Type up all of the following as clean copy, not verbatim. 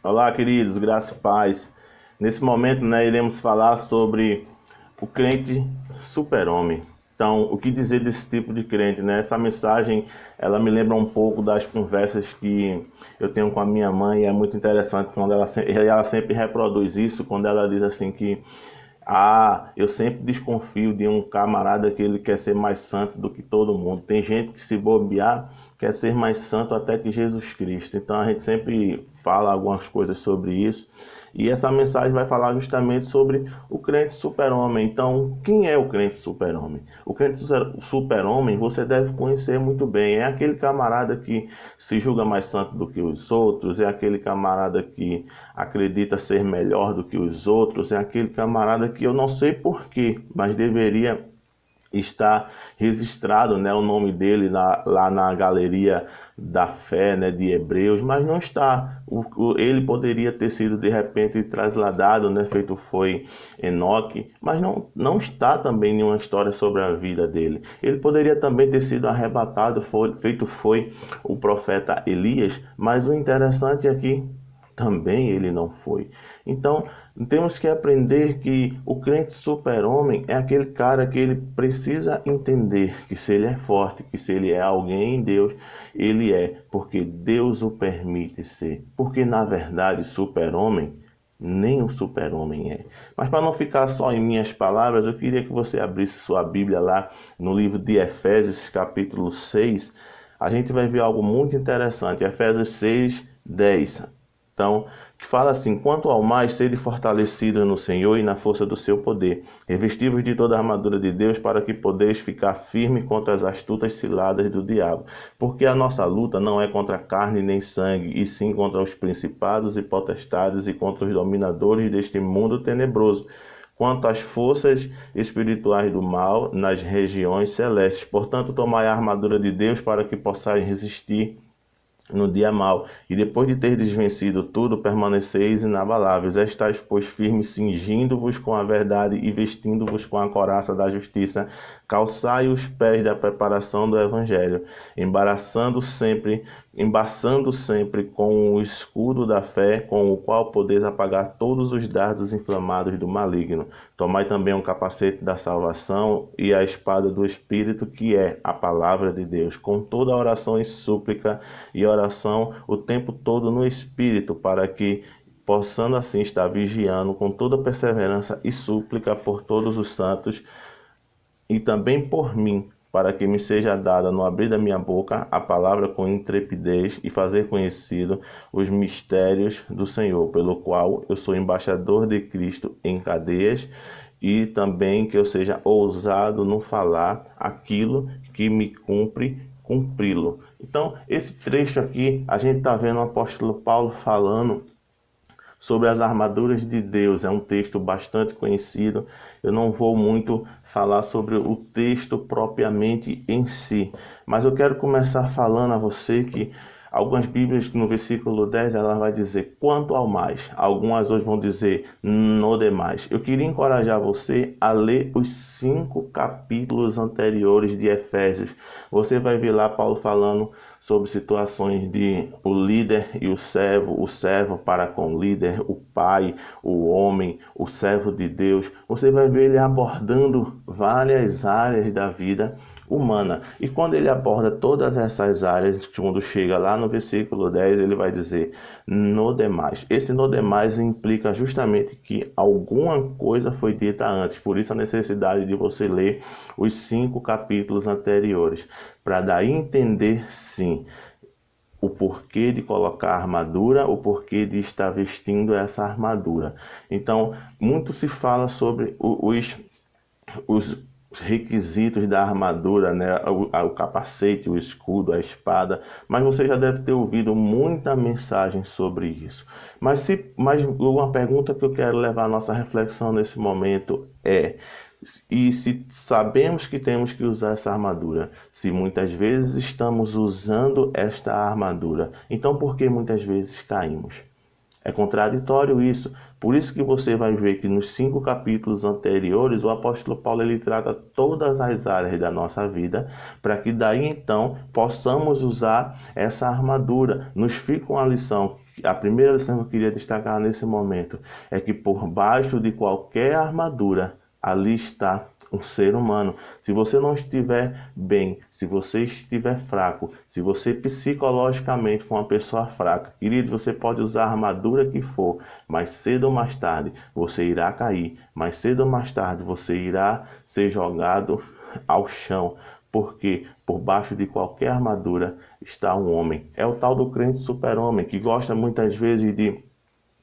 Olá, queridos, graça e paz. Nesse momento, iremos falar sobre o crente super-homem. Então, o que dizer desse tipo de crente, né? Essa mensagem, ela me lembra um pouco das conversas que eu tenho com a minha mãe, e é muito interessante quando ela sempre reproduz isso, quando ela diz assim que eu sempre desconfio de um camarada que ele quer ser mais santo do que todo mundo. Tem gente que, se bobear, quer ser mais santo até que Jesus Cristo. Então a gente sempre fala algumas coisas sobre isso. E essa mensagem vai falar justamente sobre o crente super-homem. Então, quem é o crente super-homem? O crente super-homem você deve conhecer muito bem. É aquele camarada que se julga mais santo do que os outros, é aquele camarada que acredita ser melhor do que os outros, é aquele camarada que eu não sei porquê, mas deveria está registrado, o nome dele lá na galeria da fé, de Hebreus, mas não está. Ele poderia ter sido de repente trasladado, feito foi Enoque, mas não está também nenhuma história sobre a vida dele. Ele poderia também ter sido arrebatado, feito foi o profeta Elias, mas o interessante é que também ele não foi. Então, temos que aprender que o crente super-homem é aquele cara que ele precisa entender que se ele é forte, que se ele é alguém em Deus, ele é, porque Deus o permite ser. Porque, na verdade, super-homem, nem o super-homem é. Mas para não ficar só em minhas palavras, eu queria que você abrisse sua Bíblia lá no livro de Efésios, capítulo 6. A gente vai ver algo muito interessante. Efésios 6, 10. Então, que fala assim: quanto ao mais, sede fortalecidos no Senhor e na força do seu poder, revestivos de toda a armadura de Deus, para que podeis ficar firme contra as astutas ciladas do diabo. Porque a nossa luta não é contra carne nem sangue, e sim contra os principados e potestades e contra os dominadores deste mundo tenebroso, quanto às forças espirituais do mal nas regiões celestes. Portanto, tomai a armadura de Deus para que possais resistir no dia mau, e depois de ter desvencido tudo, permaneceis inabaláveis. Estais, pois, firmes, cingindo-vos com a verdade e vestindo-vos com a couraça da justiça. Calçai os pés da preparação do evangelho, embaçando sempre com o escudo da fé, com o qual podeis apagar todos os dardos inflamados do maligno. Tomai também um capacete da salvação e a espada do Espírito, que é a palavra de Deus, com toda a oração e súplica e oração o tempo todo no Espírito, para que possando assim estar vigiando com toda perseverança e súplica por todos os santos e também por mim, para que me seja dada no abrir da minha boca a palavra com intrepidez e fazer conhecido os mistérios do Senhor, pelo qual eu sou embaixador de Cristo em cadeias, e também que eu seja ousado no falar aquilo que me cumpre cumpri-lo. Então, esse trecho aqui, a gente está vendo o apóstolo Paulo falando sobre as armaduras de Deus. É um texto bastante conhecido. Eu não vou muito falar sobre o texto propriamente em si, mas eu quero começar falando a você que algumas Bíblias, no versículo 10, ela vai dizer quanto ao mais. Algumas hoje vão dizer no demais. Eu queria encorajar você a ler os 5 capítulos anteriores de Efésios. Você vai ver lá Paulo falando sobre situações de o líder e o servo para com o líder, o pai, o homem, o servo de Deus. Você vai ver ele abordando várias áreas da vida humana. E quando ele aborda todas essas áreas, quando chega lá no versículo 10, ele vai dizer no demais. Esse no demais implica justamente que alguma coisa foi dita antes. Por isso a necessidade de você ler os 5 capítulos anteriores, para daí entender, sim, o porquê de colocar a armadura, o porquê de estar vestindo essa armadura. Então, muito se fala sobre os requisitos da armadura, o capacete, o escudo, a espada, mas você já deve ter ouvido muita mensagem sobre isso. Mas uma pergunta que eu quero levar a nossa reflexão nesse momento é: e se sabemos que temos que usar essa armadura, se muitas vezes estamos usando esta armadura, então por que muitas vezes caímos? É contraditório isso. Por isso que você vai ver que nos 5 capítulos anteriores, o apóstolo Paulo ele trata todas as áreas da nossa vida, para que daí então possamos usar essa armadura. Nos fica uma lição a primeira lição que eu queria destacar nesse momento é que por baixo de qualquer armadura, ali está um ser humano. Se você não estiver bem, se você estiver fraco, se você psicologicamente for uma pessoa fraca, querido, você pode usar a armadura que for, mas cedo ou mais tarde você irá cair, mais cedo ou mais tarde você irá ser jogado ao chão, porque por baixo de qualquer armadura está um homem. É o tal do crente super-homem, que gosta muitas vezes de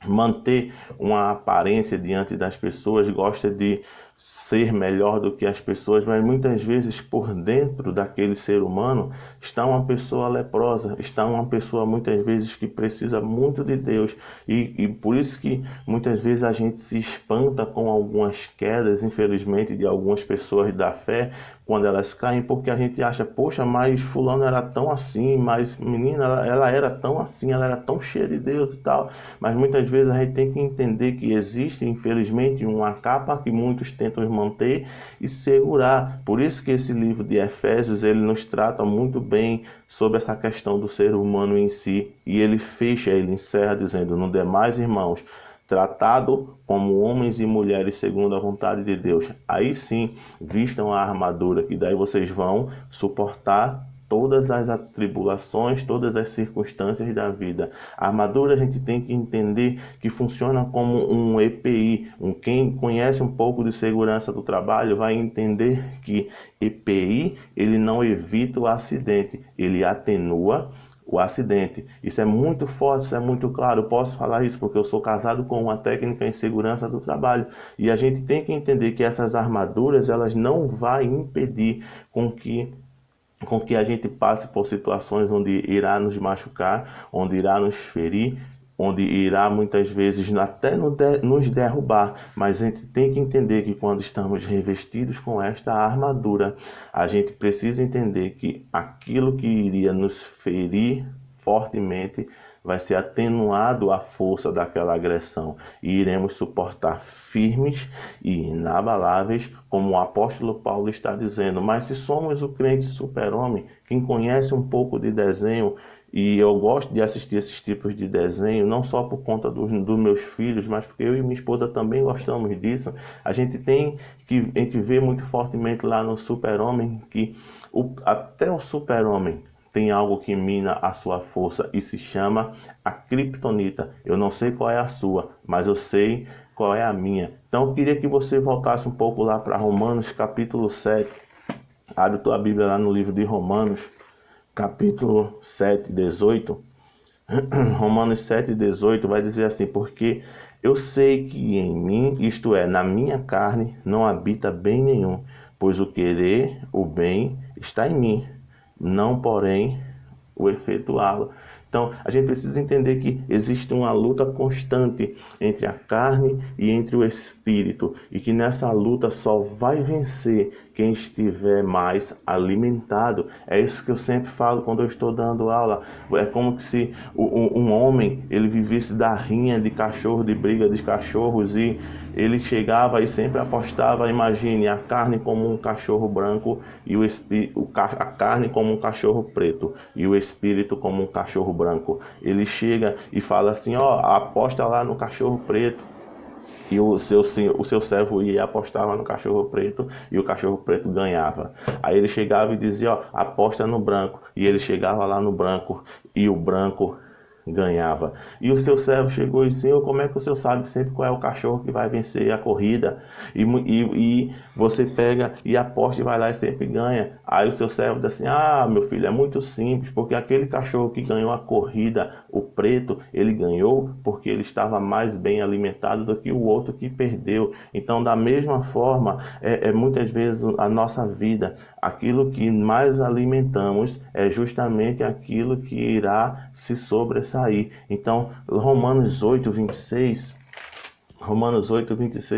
manter uma aparência diante das pessoas, gosta de ser melhor do que as pessoas, mas muitas vezes por dentro daquele ser humano está uma pessoa leprosa, está uma pessoa muitas vezes que precisa muito de Deus, e por isso que muitas vezes a gente se espanta com algumas quedas, infelizmente, de algumas pessoas da fé, quando elas caem, porque a gente acha, poxa, mas fulano era tão assim, mas menina, ela era tão assim, ela era tão cheia de Deus e tal, mas muitas vezes a gente tem que entender que existe, infelizmente, uma capa que muitos tentam manter e segurar. Por isso que esse livro de Efésios, ele nos trata muito bem sobre essa questão do ser humano em si, e ele fecha, ele encerra dizendo: no demais, irmãos, tratado como homens e mulheres segundo a vontade de Deus, aí sim vistam a armadura, que daí vocês vão suportar todas as atribulações, todas as circunstâncias da vida. A armadura, a gente tem que entender que funciona como um EPI. Quem conhece um pouco de segurança do trabalho vai entender que EPI, ele não evita o acidente, ele atenua o acidente. Isso é muito forte, isso é muito claro. Eu posso falar isso porque eu sou casado com uma técnica em segurança do trabalho. E a gente tem que entender que essas armaduras, elas não vão impedir com que a gente passe por situações onde irá nos machucar, onde irá nos ferir, onde irá muitas vezes até nos derrubar. Mas a gente tem que entender que quando estamos revestidos com esta armadura, a gente precisa entender que aquilo que iria nos ferir fortemente vai ser atenuado a força daquela agressão, e iremos suportar firmes e inabaláveis, como o apóstolo Paulo está dizendo. Mas se somos o crente super-homem, quem conhece um pouco de desenho, e eu gosto de assistir esses tipos de desenho, não só por conta dos meus filhos, mas porque eu e minha esposa também gostamos disso. A gente vê muito fortemente lá no super-homem que até o super-homem tem algo que mina a sua força e se chama a criptonita. Eu não sei qual é a sua, mas eu sei qual é a minha. Então eu queria que você voltasse um pouco lá para Romanos capítulo 7. Abre tua Bíblia lá no livro de Romanos, capítulo 7, 18. Romanos 7, 18 vai dizer assim: porque eu sei que em mim, isto é, na minha carne, não habita bem nenhum, pois o querer, o bem, está em mim, não porém o efetuá-lo. Então, a gente precisa entender que existe uma luta constante entre a carne e entre o espírito, e que nessa luta só vai vencer quem estiver mais alimentado. É isso que eu sempre falo quando eu estou dando aula. É como se um homem ele vivesse da rinha de cachorro, de briga de cachorros, e ele chegava e sempre apostava, imagine, a carne como um cachorro branco e a carne como um cachorro preto e o espírito como um cachorro branco. Ele chega e fala assim: ó, aposta lá no cachorro preto. E o seu servo ia e apostava no cachorro preto, e o cachorro preto ganhava. Aí ele chegava e dizia: ó, aposta no branco. E ele chegava lá no branco e o branco ganhava. E o seu servo chegou e disse: Senhor, como é que o senhor sabe sempre qual é o cachorro que vai vencer a corrida? E você pega e aposta e vai lá e sempre ganha. Aí o seu servo diz assim: ah, meu filho, é muito simples, porque aquele cachorro que ganhou a corrida, o preto, ele ganhou porque ele estava mais bem alimentado do que o outro que perdeu. Então, da mesma forma, muitas vezes a nossa vida, aquilo que mais alimentamos é justamente aquilo que irá se sobressair. Então, Romanos 8, 26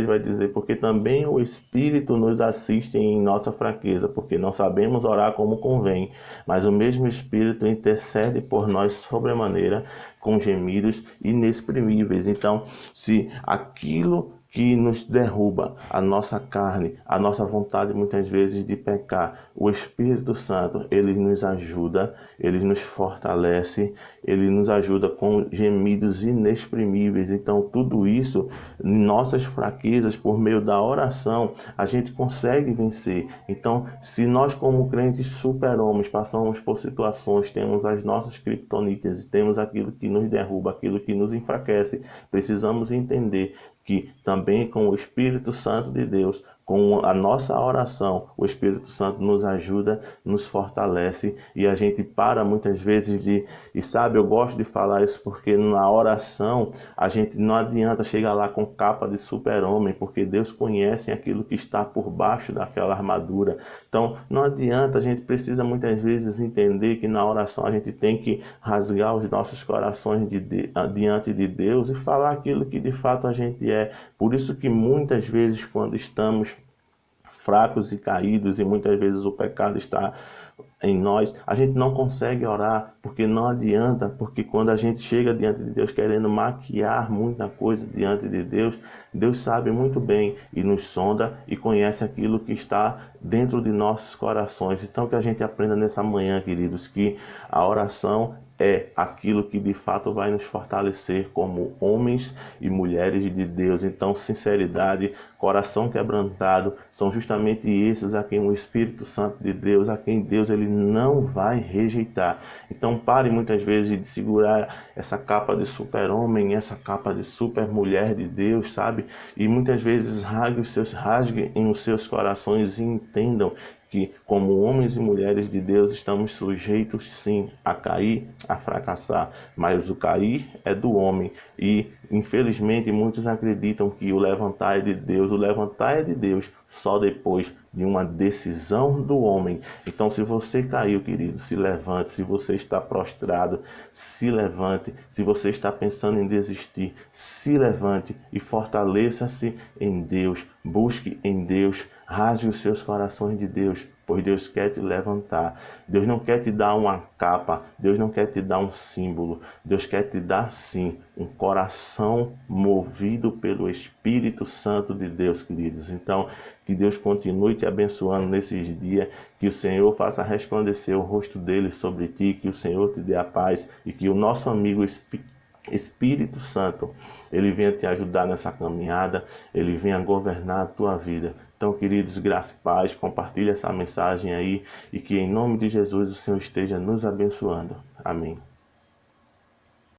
vai dizer: porque também o Espírito nos assiste em nossa fraqueza, porque não sabemos orar como convém, mas o mesmo Espírito intercede por nós sobremaneira com gemidos inexprimíveis. Então, se aquilo que nos derruba, a nossa carne, a nossa vontade muitas vezes de pecar. O Espírito Santo, ele nos ajuda, ele nos fortalece, ele nos ajuda com gemidos inexprimíveis. Então, tudo isso, nossas fraquezas, por meio da oração, a gente consegue vencer. Então, se nós como crentes super-homens passamos por situações, temos as nossas criptonitas, temos aquilo que nos derruba, aquilo que nos enfraquece, precisamos entender que também com o Espírito Santo de Deus, com a nossa oração, o Espírito Santo nos ajuda, nos fortalece e a gente para muitas vezes de... E sabe, eu gosto de falar isso porque na oração a gente não adianta chegar lá com capa de super-homem, porque Deus conhece aquilo que está por baixo daquela armadura. Então não adianta, a gente precisa muitas vezes entender que na oração a gente tem que rasgar os nossos corações diante de Deus e falar aquilo que de fato a gente é. Por isso que muitas vezes quando estamos fracos e caídos e muitas vezes o pecado está em nós, a gente não consegue orar, porque não adianta, porque quando a gente chega diante de Deus querendo maquiar muita coisa diante de Deus, Deus sabe muito bem e nos sonda e conhece aquilo que está dentro de nossos corações. Então que a gente aprenda nessa manhã, queridos, que a oração é aquilo que de fato vai nos fortalecer como homens e mulheres de Deus. Então, sinceridade, coração quebrantado, são justamente esses a quem o Espírito Santo de Deus, a quem Deus ele não vai rejeitar. Então, pare muitas vezes de segurar essa capa de super-homem, essa capa de super-mulher de Deus, sabe? E muitas vezes rasguem os seus corações e entendam que, como homens e mulheres de Deus, estamos sujeitos, sim, a cair, a fracassar. Mas o cair é do homem. E, infelizmente, muitos acreditam que o levantar é de Deus. O levantar é de Deus só depois de uma decisão do homem. Então, se você caiu, querido, se levante. Se você está prostrado, se levante. Se você está pensando em desistir, se levante e fortaleça-se em Deus. Busque em Deus. Rasgue os seus corações de Deus, pois Deus quer te levantar. Deus não quer te dar uma capa, Deus não quer te dar um símbolo. Deus quer te dar, sim, um coração movido pelo Espírito Santo de Deus, queridos. Então, que Deus continue te abençoando nesses dias, que o Senhor faça resplandecer o rosto dele sobre ti, que o Senhor te dê a paz e que o nosso amigo Espírito Santo, ele venha te ajudar nessa caminhada, ele venha governar a tua vida. Então, queridos, graça e paz, compartilhe essa mensagem aí e que em nome de Jesus o Senhor esteja nos abençoando. Amém.